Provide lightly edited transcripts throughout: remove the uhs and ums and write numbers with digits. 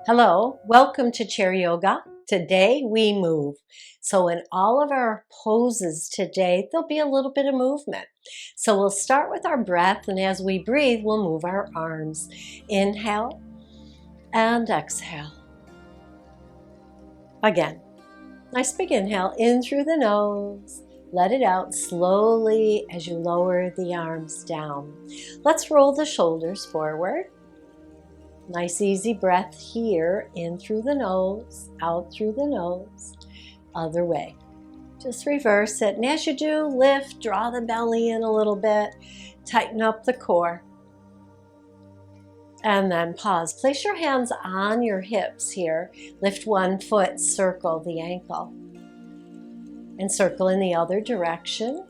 Hello, welcome to Chair Yoga. Today we move. So in all of our poses today, there'll be a little bit of movement. So we'll start with our breath, and as we breathe, we'll move our arms. Inhale and exhale. Again, nice big inhale in through the nose. Let it out slowly as you lower the arms down. Let's roll the shoulders forward. Nice easy breath here, in through the nose, out through the nose, other way. Just reverse it, and as you do, lift, draw the belly in a little bit, tighten up the core, and then pause. Place your hands on your hips here, lift one foot, circle the ankle, and circle in the other direction,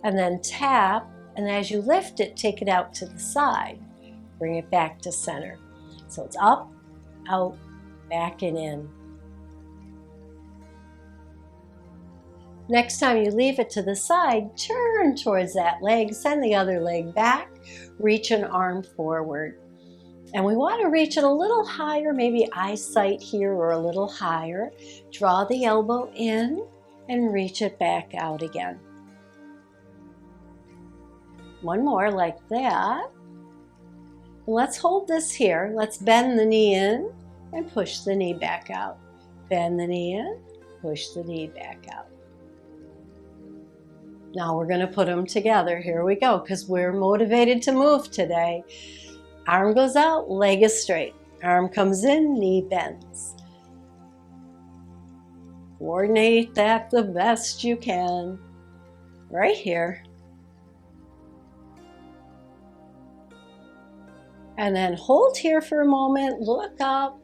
and then tap, and as you lift it, take it out to the side. Bring it back to center. So it's up, out, back, and in. Next time you leave it to the side, turn towards that leg, send the other leg back, reach an arm forward. And we want to reach it a little higher, maybe eyesight here or a little higher. Draw the elbow in and reach it back out again. One more like that. Let's hold this here. Let's bend the knee in and push the knee back out. Bend the knee in, push the knee back out. Now we're going to put them together. Here we go, because we're motivated to move today. Arm goes out, leg is straight. Arm comes in, knee bends. Coordinate that the best you can. Right here. And then hold here for a moment, look up,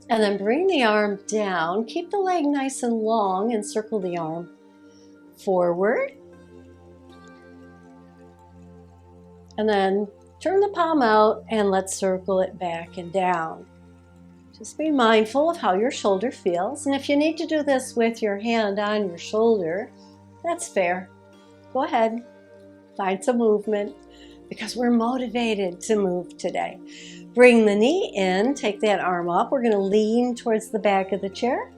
and then bring the arm down. Keep the leg nice and long and circle the arm forward. And then turn the palm out and let's circle it back and down. Just be mindful of how your shoulder feels. And if you need to do this with your hand on your shoulder, that's fair. Go ahead, find some movement, because we're motivated to move today. Bring the knee in, take that arm up. We're going to lean towards the back of the chair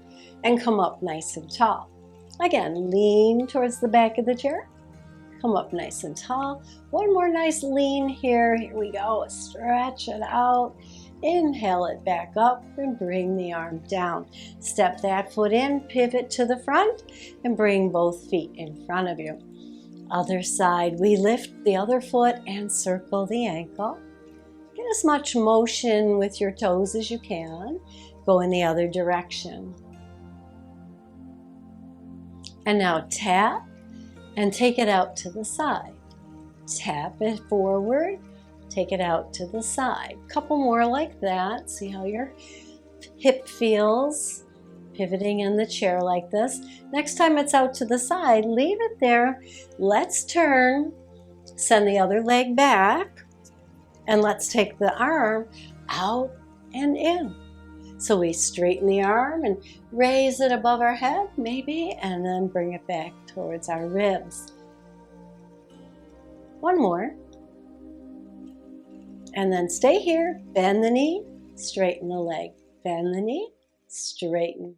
and come up nice and tall. Again, lean towards the back of the chair, come up nice and tall. One more nice lean here. Here we go. Stretch it out. Inhale it back up and bring the arm down. Step that foot in, pivot to the front, and bring both feet in front of you. Other side, we lift the other foot and circle the ankle. Get as much motion with your toes as you can. Go in the other direction. And now tap and take it out to the side. Tap it forward, take it out to the side. Couple more like that. See how your hip feels. Pivoting in the chair like this. Next time it's out to the side, leave it there. Let's turn, send the other leg back, and let's take the arm out and in. So we straighten the arm and raise it above our head, maybe, and then bring it back towards our ribs. One more. And then stay here, bend the knee, straighten the leg. Bend the knee, straighten.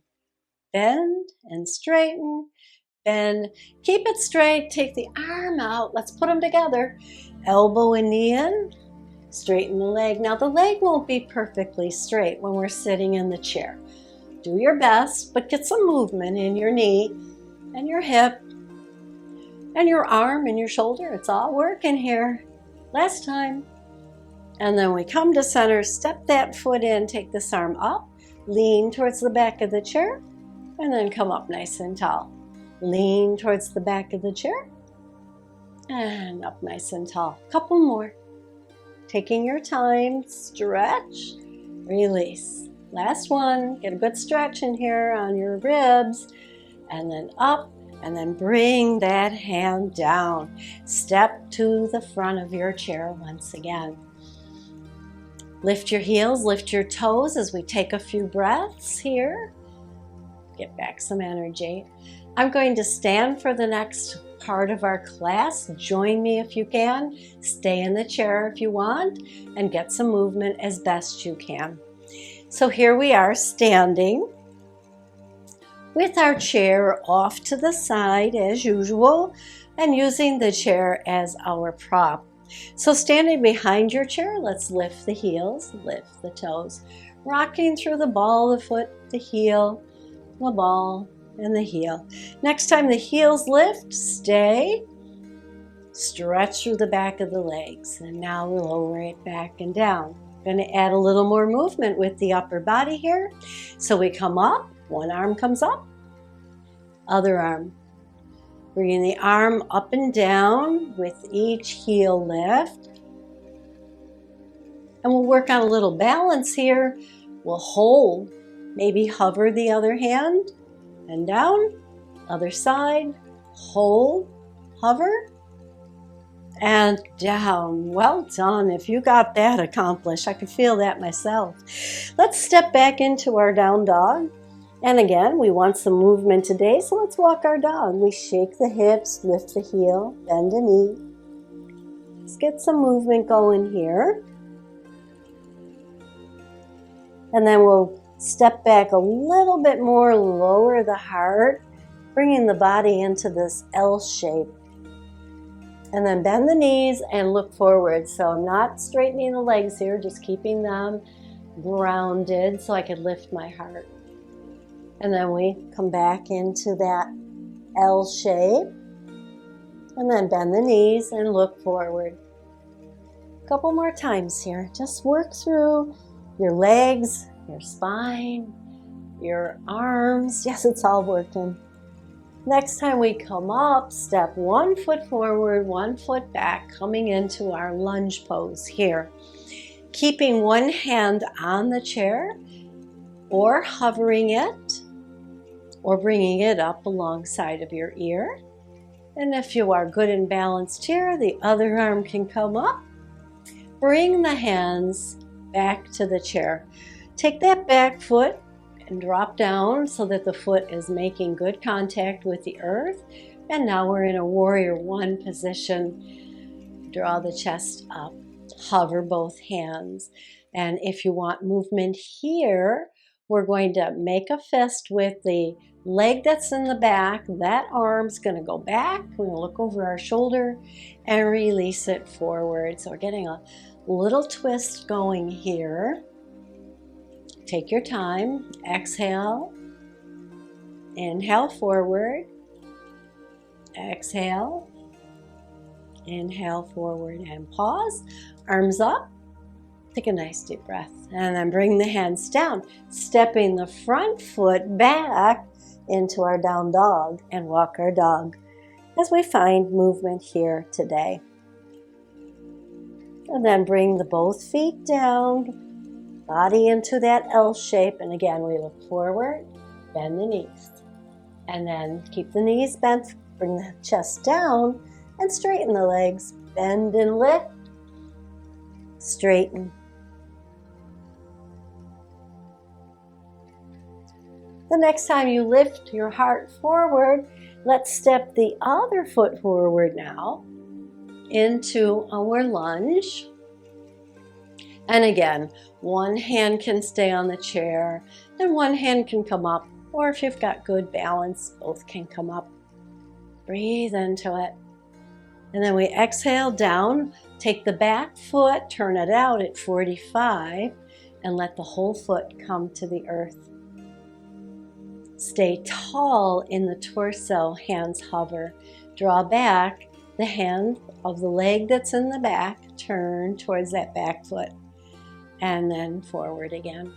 Bend and straighten, bend. Keep it straight, take the arm out. Let's put them together. Elbow and knee in, straighten the leg. Now the leg won't be perfectly straight when we're sitting in the chair. Do your best, but get some movement in your knee and your hip and your arm and your shoulder. It's all working here. Last time. And then we come to center, step that foot in, take this arm up, lean towards the back of the chair, and then come up nice and tall. Lean towards the back of the chair and up nice and tall. Couple more. Taking your time, stretch, release. Last one, get a good stretch in here on your ribs, and then up, and then bring that hand down. Step to the front of your chair once again. Lift your heels, lift your toes as we take a few breaths here. Get back some energy. I'm going to stand for the next part of our class. Join me if you can. Stay in the chair if you want, and get some movement as best you can. So here we are standing with our chair off to the side as usual and using the chair as our prop. So standing behind your chair, let's lift the heels, lift the toes, rocking through the ball of the foot, the heel, the ball, and the heel. Next time the heels lift, stay, stretch through the back of the legs, and now we'll lower it back and down. Going to add a little more movement with the upper body here. So we come up, one arm comes up, other arm. Bringing the arm up and down with each heel lift. And we'll work on a little balance here. We'll hold, maybe hover the other hand and down, other side, hold, hover, and down. Well done. If you got that accomplished, I could feel that myself. Let's step back into our down dog. And again, we want some movement today, so let's walk our dog. We shake the hips, lift the heel, bend the knee. Let's get some movement going here. And then we'll step back a little bit more, lower the heart, bringing the body into this L shape. And then bend the knees and look forward. So I'm not straightening the legs here, just keeping them grounded so I could lift my heart. And then we come back into that L shape. And then bend the knees and look forward. A couple more times here. Just work through your legs, your spine, your arms. Yes, it's all working. Next time we come up, step one foot forward, one foot back, coming into our lunge pose here. Keeping one hand on the chair or hovering it, or bringing it up alongside of your ear. And if you are good and balanced here, the other arm can come up. Bring the hands back to the chair. Take that back foot and drop down so that the foot is making good contact with the earth. And now we're in a warrior one position. Draw the chest up, hover both hands. And if you want movement here, we're going to make a fist with the leg that's in the back. That arm's going to go back. We're going to look over our shoulder and release it forward. So we're getting a little twist going here. Take your time. Exhale. Inhale forward. Exhale. Inhale forward and pause. Arms up. Take a nice deep breath. And then bring the hands down. Stepping the front foot back into our down dog and walk our dog as we find movement here today. And then bring the both feet down, body into that L shape. And again, we look forward, bend the knees. And then keep the knees bent, bring the chest down and straighten the legs. Bend and lift, straighten. The next time you lift your heart forward, let's step the other foot forward now into our lunge. And again, one hand can stay on the chair and one hand can come up, or if you've got good balance, both can come up. Breathe into it. And then we exhale down, take the back foot, turn it out at 45, and let the whole foot come to the earth. Stay tall in the torso, hands hover. Draw back the hand of the leg that's in the back, turn towards that back foot, and then forward again.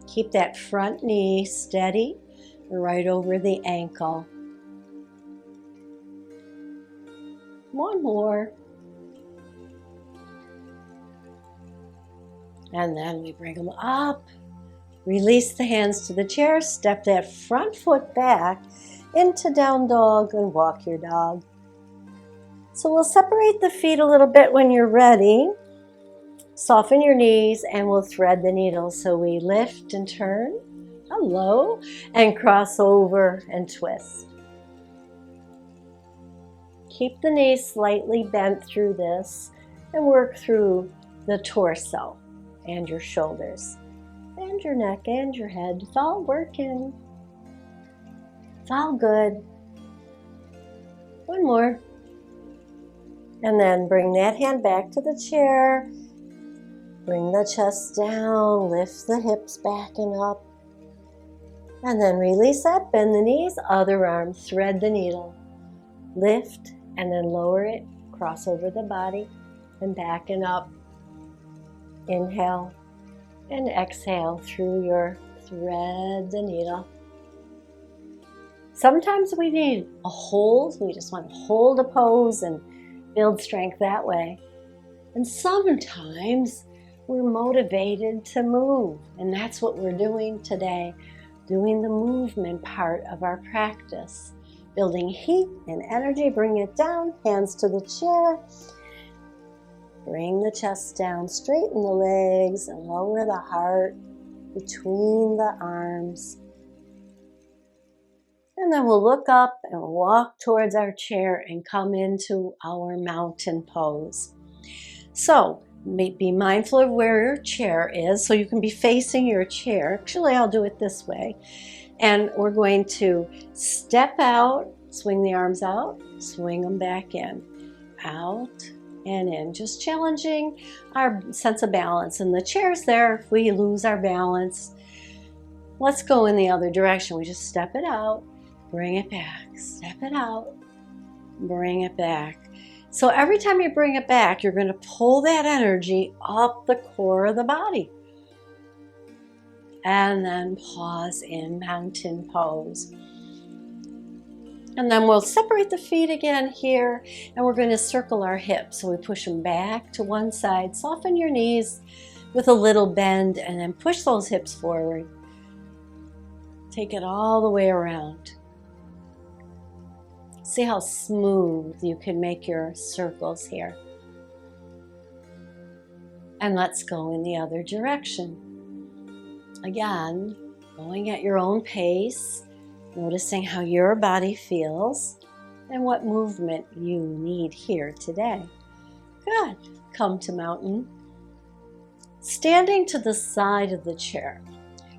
Keep that front knee steady, right over the ankle. One more. And then we bring them up, release the hands to the chair, step that front foot back into down dog and walk your dog. So we'll separate the feet a little bit when you're ready. Soften your knees and we'll thread the needle. So we lift and turn, hello, and cross over and twist. keep the knees slightly bent through this and work through the torso and your shoulders and your neck and your head. It's all working. It's all good. One more. And then bring that hand back to the chair. Bring the chest down, lift the hips back and up. And then release that, bend the knees, other arm, thread the needle. Lift and then lower it, cross over the body and back and up. Inhale and exhale through your thread the needle. Sometimes we need a hold. We just want to hold a pose and build strength that way. And sometimes we're motivated to move, and that's what we're doing today, doing the movement part of our practice. Building heat and energy, bring it down, hands to the chair. Bring the chest down, straighten the legs, and lower the heart between the arms. And then we'll look up and walk towards our chair and come into our mountain pose. So be mindful of where your chair is so you can be facing your chair. Actually, I'll do it this way. And we're going to step out, swing the arms out, swing them back in, out and in. Just challenging our sense of balance. And the chair's there if we lose our balance. Let's go in the other direction. We just step it out, bring it back, step it out, bring it back. So every time you bring it back, you're going to pull that energy up the core of the body. And then pause in mountain pose. And then we'll separate the feet again here, and we're going to circle our hips. So we push them back to one side, soften your knees with a little bend, and then push those hips forward. Take it all the way around. See how smooth you can make your circles here. And let's go in the other direction. Again, going at your own pace, noticing how your body feels and what movement you need here today. Good. Come to mountain. Standing to the side of the chair,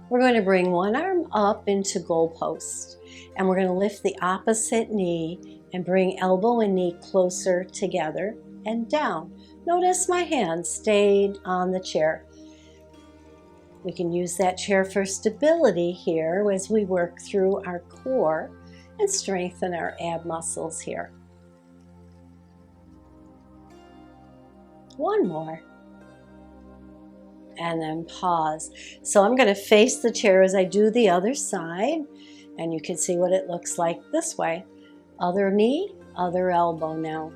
we're going to bring one arm up into goalpost, and we're going to lift the opposite knee and bring elbow and knee closer together and down. Notice my hand stayed on the chair. We can use that chair for stability here as we work through our core and strengthen our ab muscles here. One more. And then pause. So I'm going to face the chair as I do the other side, and you can see what it looks like this way. Other knee, other elbow now.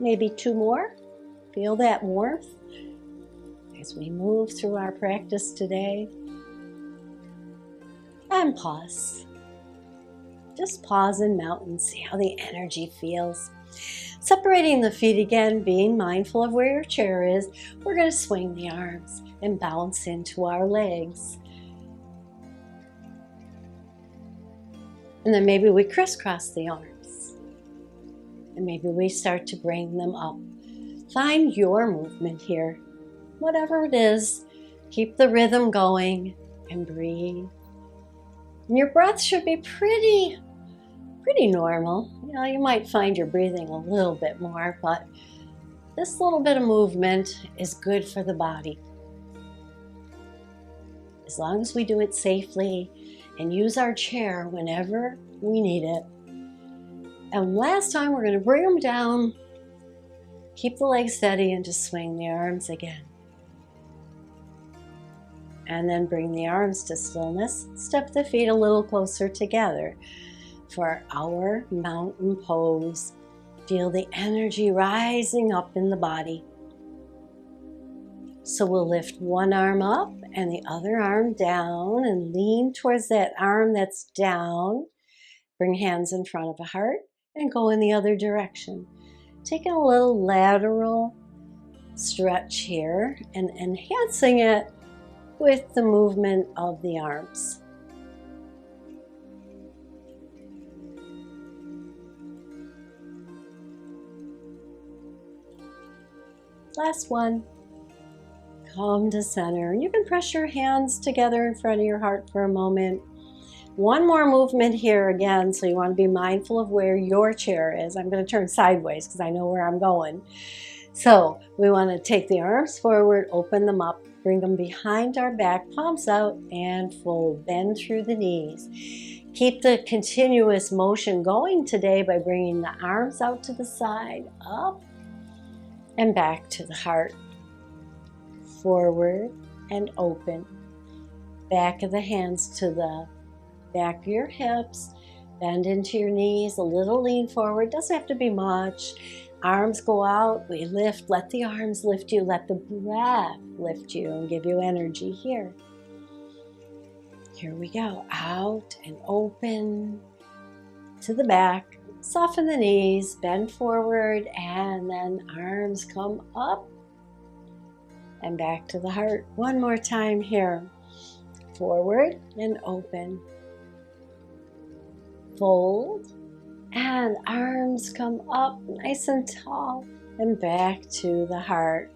Maybe two more. Feel that warmth as we move through our practice today. And pause. Just pause in mountain, see how the energy feels. Separating the feet again, being mindful of where your chair is, we're going to swing the arms and bounce into our legs. And then maybe we crisscross the arms. And maybe we start to bring them up. Find your movement here. Whatever it is, keep the rhythm going and breathe. And your breath should be pretty normal. You know, you might find you're breathing a little bit more, but this little bit of movement is good for the body. As long as we do it safely and use our chair whenever we need it. And last time, we're going to bring them down, keep the legs steady, and just swing the arms again. And then bring the arms to stillness. Step the feet a little closer together for our mountain pose. Feel the energy rising up in the body. So we'll lift one arm up and the other arm down and lean towards that arm that's down. Bring hands in front of a heart and go in the other direction. taking a little lateral stretch here and enhancing it with the movement of the arms. Last one. Come to center. You can press your hands together in front of your heart for a moment. One more movement here again, so you want to be mindful of where your chair is. I'm going to turn sideways because I know where I'm going. So we want to take the arms forward, open them up, bring them behind our back, palms out, and fold. Bend through the knees. Keep the continuous motion going today by bringing the arms out to the side, up, and back to the heart. Forward and open. Back of the hands to the back of your hips. Bend into your knees, a little lean forward. Doesn't have to be much. Arms go out. We lift. Let the arms lift you. Let the breath lift you and give you energy here. Here we go. Out and open to the back. Soften the knees. Bend forward. And then arms come up and back to the heart. One more time here. Forward and open. Fold. And arms come up nice and tall and back to the heart.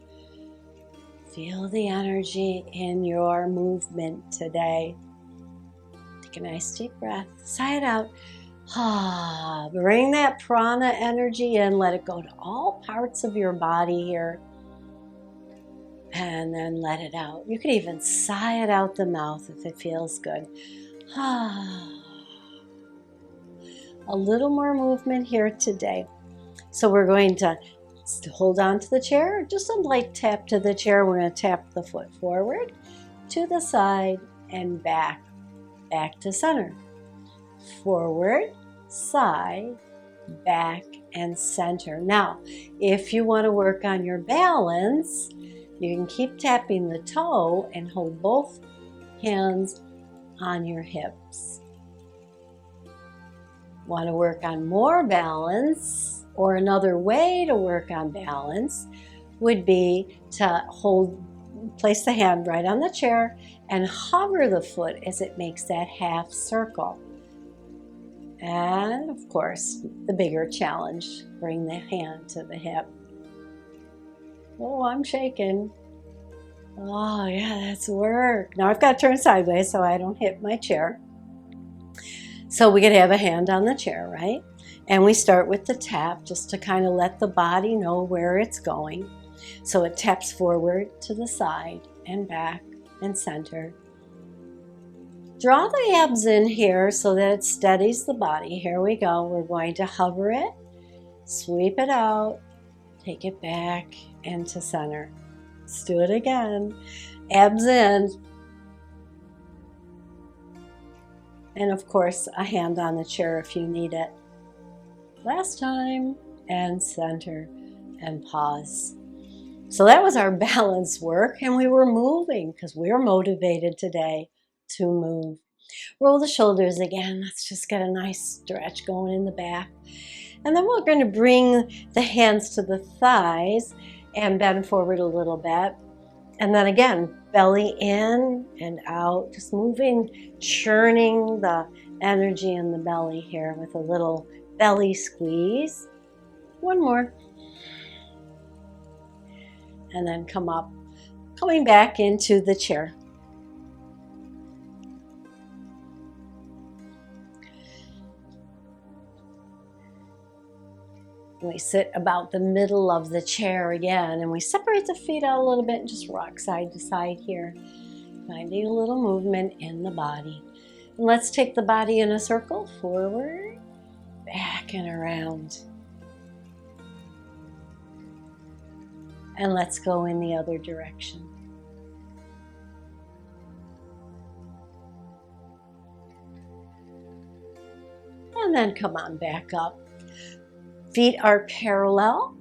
Feel the energy in your movement today. Take a nice deep breath. Sigh it out. Bring that prana energy in. Let it go to all parts of your body here. And then let it out. You could even sigh it out the mouth if it feels good. A little more movement here today. So we're going to hold on to the chair. Just a light tap to the chair. We're going to tap the foot forward, to the side, and back. Back to center. Forward, side, back, and center. Now, if you want to work on your balance, you can keep tapping the toe and hold both hands on your hips. Want to work on more balance, or another way to work on balance would be to place the hand right on the chair and hover the foot as it makes that half circle. And of course, the bigger challenge, bring the hand to the hip. Oh, I'm shaking. Oh yeah, that's work. Now I've got to turn sideways so I don't hit my chair. So we could have a hand on the chair, right? And we start with the tap just to kind of let the body know where it's going. So it taps forward to the side and back and center. Draw the abs in here so that it steadies the body. Here we go. We're going to hover it, sweep it out, take it back into center. Let's do it again. Abs in. And of course, a hand on the chair if you need it. Last time, and center, and pause. So that was our balance work, and we were moving because we're motivated today to move. Roll the shoulders again. Let's just get a nice stretch going in the back. And then we're going to bring the hands to the thighs and bend forward a little bit. And then again, belly in and out, just moving, churning the energy in the belly here with a little belly squeeze. One more. And then come up, coming back into the chair. We sit about the middle of the chair again, and we separate the feet out a little bit and just rock side to side here, finding a little movement in the body. And let's take the body in a circle, forward, back, and around. And let's go in the other direction. And then come on back up. Feet are parallel.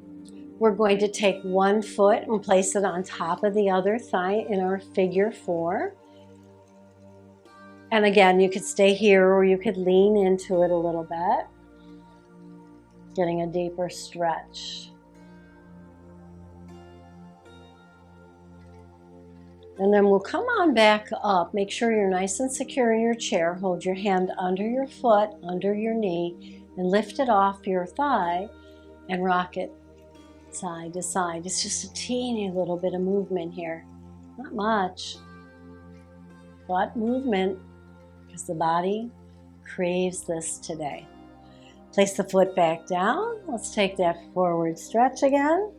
We're going to take one foot and place it on top of the other thigh in our figure 4. And again, you could stay here or you could lean into it a little bit, getting a deeper stretch. And then we'll come on back up. Make sure you're nice and secure in your chair. Hold your hand under your foot, under your knee, and lift it off your thigh and rock it side to side. It's just a teeny little bit of movement here. Not much, but movement, because the body craves this today. Place the foot back down. Let's take that forward stretch again.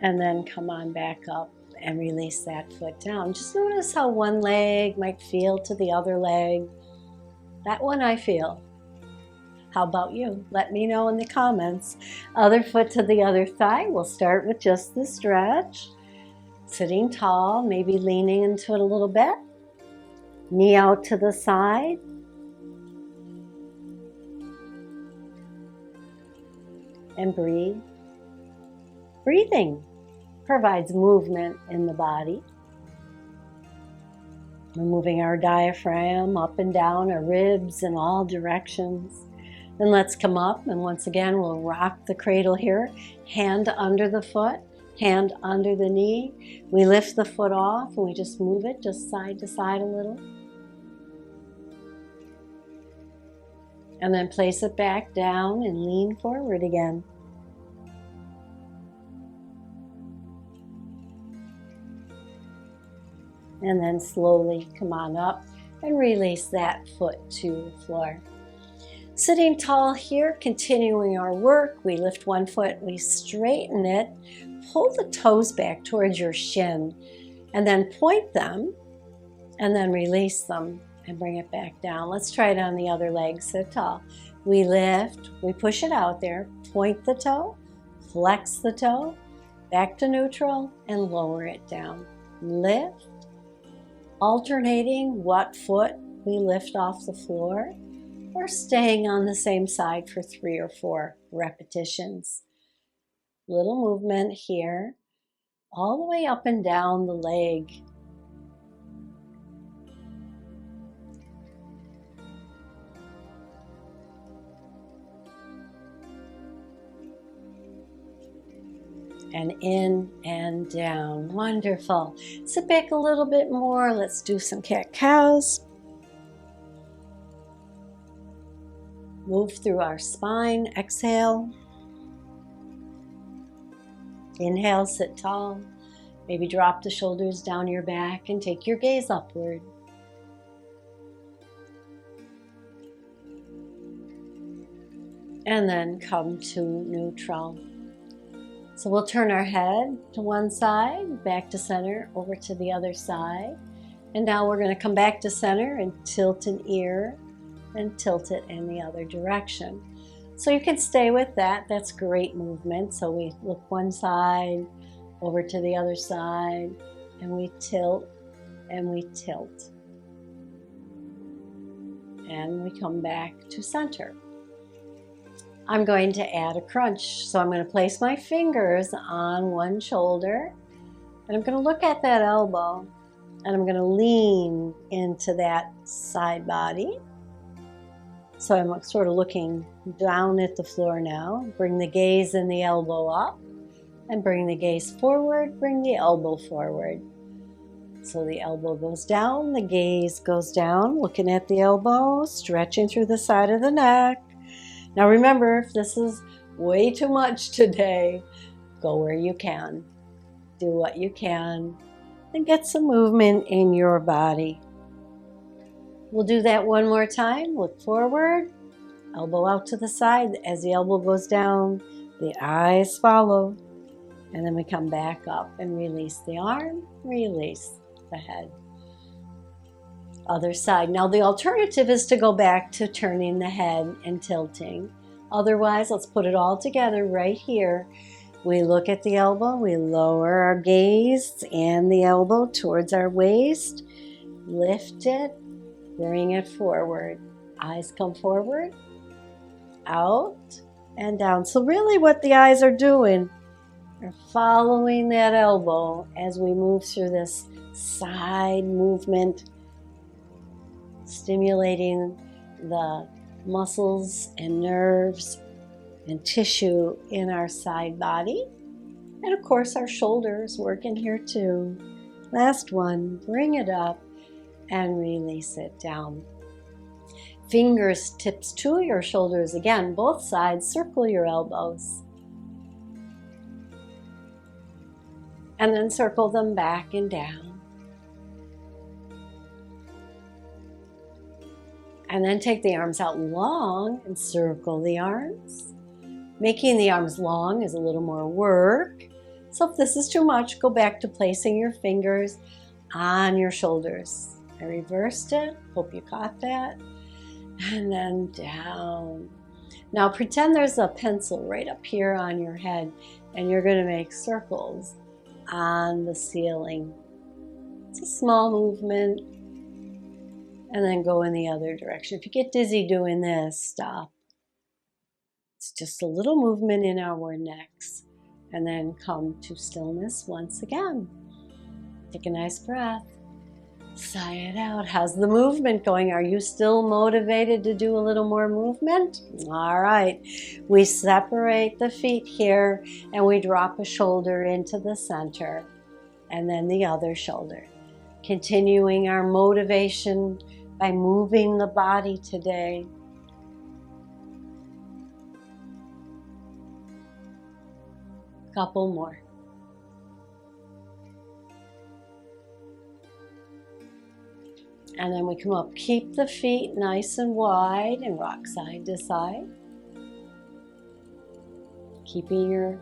And then come on back up and release that foot down. Just notice how one leg might feel to the other leg. That one I feel. How about you? Let me know in the comments. Other foot to the other thigh. We'll start with just the stretch. Sitting tall, maybe leaning into it a little bit. Knee out to the side. And breathe. Breathing provides movement in the body. We're moving our diaphragm up and down, our ribs in all directions. Then let's come up, and once again we'll rock the cradle here. Hand under the foot, hand under the knee. We lift the foot off and we just move it just side to side a little. And then place it back down and lean forward again. And then slowly come on up and release that foot to the floor. Sitting tall here, continuing our work. We lift one foot, we straighten it, pull the toes back towards your shin, and then point them, and then release them and bring it back down. Let's try it on the other leg. Sit tall. We lift, we push it out there, point the toe, flex the toe, back to neutral, and lower it down. Lift. Alternating what foot we lift off the floor, or staying on the same side for 3 or 4 repetitions. Little movement here, all the way up and down the leg. And in and down. Wonderful. Sit back a little bit more. Let's do some cat-cows. Move through our spine. Exhale. Inhale, sit tall. Maybe drop the shoulders down your back and take your gaze upward. And then come to neutral. So we'll turn our head to one side, back to center, over to the other side. And now we're going to come back to center and tilt an ear and tilt it in the other direction. So you can stay with that. That's great movement. So we look one side, over to the other side, and we tilt and we tilt. And we come back to center. I'm going to add a crunch. So I'm going to place my fingers on one shoulder, and I'm going to look at that elbow, and I'm going to lean into that side body. So I'm sort of looking down at the floor now. Bring the gaze and the elbow up, and bring the gaze forward, bring the elbow forward. So the elbow goes down, the gaze goes down, looking at the elbow, stretching through the side of the neck. Now remember, if this is way too much today, go where you can. Do what you can and get some movement in your body. We'll do that one more time. Look forward, elbow out to the side. As the elbow goes down, the eyes follow. And then we come back up and release the arm, release the head. Other side. Now the alternative is to go back to turning the head and tilting. Otherwise, let's put it all together right here. We look at the elbow, we lower our gaze and the elbow towards our waist, lift it, bring it forward. Eyes come forward, out, and down. So really what the eyes are doing, are following that elbow as we move through this side movement, stimulating the muscles and nerves and tissue in our side body. And of course, our shoulders work in here too. Last one, bring it up and release it down. Fingers tips to your shoulders again, both sides, circle your elbows. And then circle them back and down. And then take the arms out long and circle the arms. Making the arms long is a little more work. So if this is too much, go back to placing your fingers on your shoulders. I reversed it. Hope you caught that. And then down. Now pretend there's a pencil right up here on your head, and you're going to make circles on the ceiling. It's a small movement. And then go in the other direction. If you get dizzy doing this, stop. It's just a little movement in our necks. And then come to stillness once again. Take a nice breath. Sigh it out. How's the movement going? Are you still motivated to do a little more movement? All right. We separate the feet here and we drop a shoulder into the center and then the other shoulder. Continuing our motivation by moving the body today. Couple more. And then we come up. Keep the feet nice and wide and rock side to side. Keeping your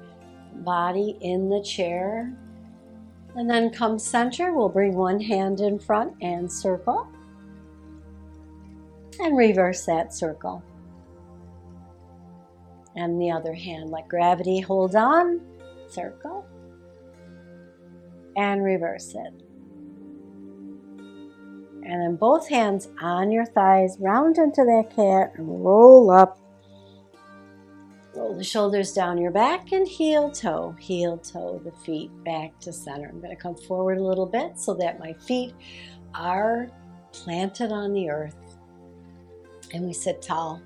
body in the chair. And then come center. We'll bring one hand in front and circle. And reverse that circle. And the other hand, like gravity, hold on, circle, and reverse it. And then both hands on your thighs, round into that cat and roll up. Roll the shoulders down your back and heel toe the feet back to center. I'm going to come forward a little bit so that my feet are planted on the earth. And we sit tall.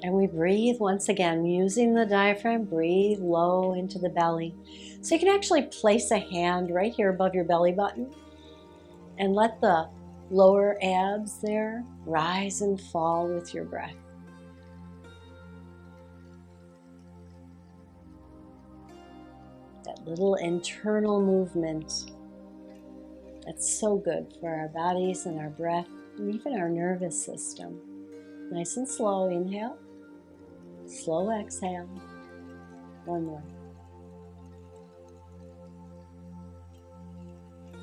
And we breathe once again, using the diaphragm, breathe low into the belly. So you can actually place a hand right here above your belly button and let the lower abs there rise and fall with your breath. That little internal movement, that's so good for our bodies and our breath and even our nervous system. Nice and slow, inhale. Slow exhale. One more.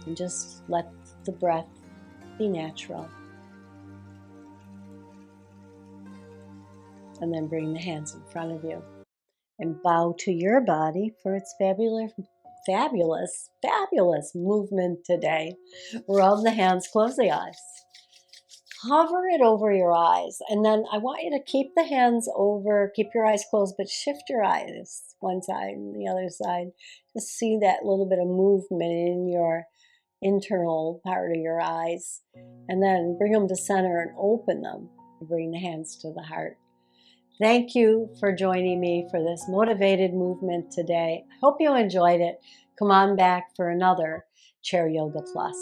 And just let the breath be natural. And then bring the hands in front of you. And bow to your body for its fabulous movement today. Rub the hands, close the eyes. Hover it over your eyes, and then I want you to keep the hands over, keep your eyes closed, but shift your eyes one side and the other side. Just see that little bit of movement in your internal part of your eyes, and then bring them to center and open them. Bring the hands to the heart. Thank you for joining me for this motivated movement today. I hope you enjoyed it. Come on back for another Chair Yoga Plus.